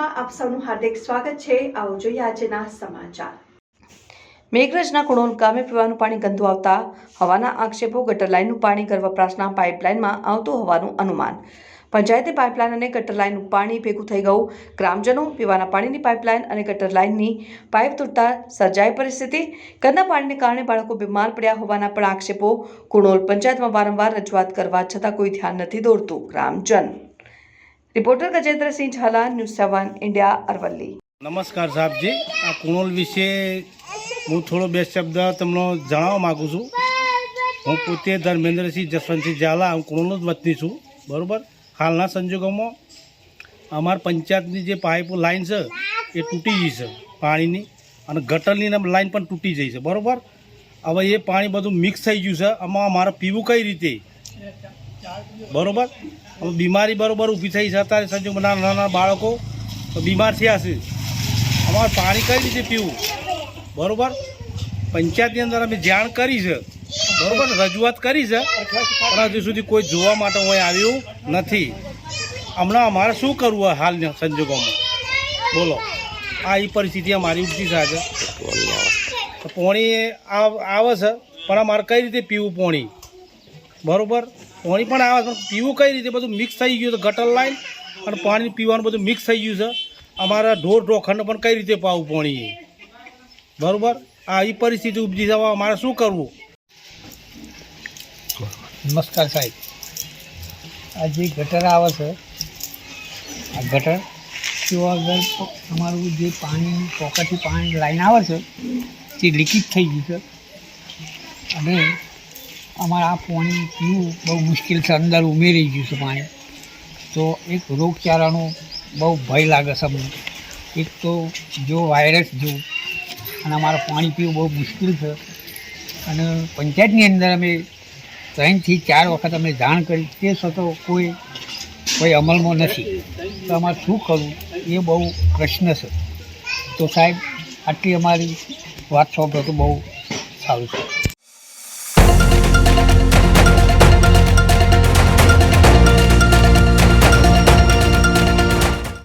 ન્યૂઝમાં આપ સૌનું હાર્દિક સ્વાગત છે। આવો જોઈએ આજના સમાચાર। મેઘરજના કુણોલ ગામે પીવાનું પાણી ગંદુ આવતા હવાના આક્ષેપો। ગટર લાઇનનું પાણી ઘર વપરાશના પાઇપલાઇનમાં આવતું હોવાનું અનુમાન। પંચાયતે પાઇપલાઇન અને ગટર લાઇનનું પાણી ભેગું થઈ ગયું। ગ્રામજનો પીવાના પાણીની પાઇપલાઇન અને ગટર લાઇનની પાઇપ તૂટતા સર્જાઈ પરિસ્થિતિ। ગંદા પાણીને કારણે બાળકો બીમાર પડ્યા હોવાના પણ આક્ષેપો। કુણોલ પંચાયતમાં વારંવાર રજૂઆત કરવા છતાં કોઈ ધ્યાન નથી દોરતું ગ્રામજન। रिपोर्टर गजेंद्र सिंह झाला, न्यूज़ 7 इंडिया, अरवली। नमस्कार साहब जी, आ कुणोल विषे हूँ थोड़ो बे शब्द तमने जणाववा मागू छूँ। हूँ पोते धर्मेंद्र सिंह जसवंत सिंह झाला, हूँ कुणोल वतनी छूँ। बराबर, हालना संजोगों में अमर पंचायतनी जे पाइप लाइन है ये तूटी गई है पानी और गटरनी लाइन पण तूटी गई है। बराबर, हवे ये पानी बधु मिक्स थई गयुं छे। आमां अमारे पीवुं कई रीते? बराबर, હવે બીમારી બરોબર ઊભી થઈ છે। અત્યારે સંજોગમાં નાના નાના બાળકો બીમાર થયા છે। અમારે પાણી કઈ રીતે પીવું? બરાબર, પંચાયતની અંદર અમે જાણ કરી છે, બરાબર, રજૂઆત કરી છે, પણ હજુ સુધી કોઈ જોવા માટે કોઈ આવ્યું નથી। હમણાં અમારે શું કરવું હાલના સંજોગોમાં? બોલો, આ એ પરિસ્થિતિ અમારી ઊભી છે। આજે પાણી આવે છે પણ અમારે કઈ રીતે પીવું પાણી? બરાબર, પાણી પણ આવે પણ પીવું કઈ રીતે? બધું મિક્સ થઈ ગયું છે। ગટર લાઈન અને પાણી પીવાનું બધું મિક્સ થઈ ગયું છે। અમારા ઢોર ઢોખરને પણ કઈ રીતે પાવું પાણી? બરાબર, આ એ પરિસ્થિતિ ઊભી છે। અમારે શું કરવું? નમસ્કાર સાહેબ, આ જે ગટર આવે છે, આ ગટર જો આગળ અમારું જે પાણી પોકેટથી પાણી લાઈન આવે છે તે લીકેજ થઈ ગયું છે અને અમારે આ પાણી પીવું બહુ મુશ્કેલ છે। અંદર ઉમેરી ગયું છે પાણી, તો એક રોગચાળાનો બહુ ભય લાગે છે અમને। એક તો જો વાયરસ જો અને અમારે પાણી પીવું બહુ મુશ્કેલ છે અને પંચાયતની અંદર અમે 3 થી 4 વખત અમે જાણ કરી, તે છતાં કોઈ અમલમાં નથી। તો અમારે શું કરવું એ બહુ પ્રશ્ન છે। તો સાહેબ, આટલી અમારી વાત સાંભળો તો બહુ સારું છે।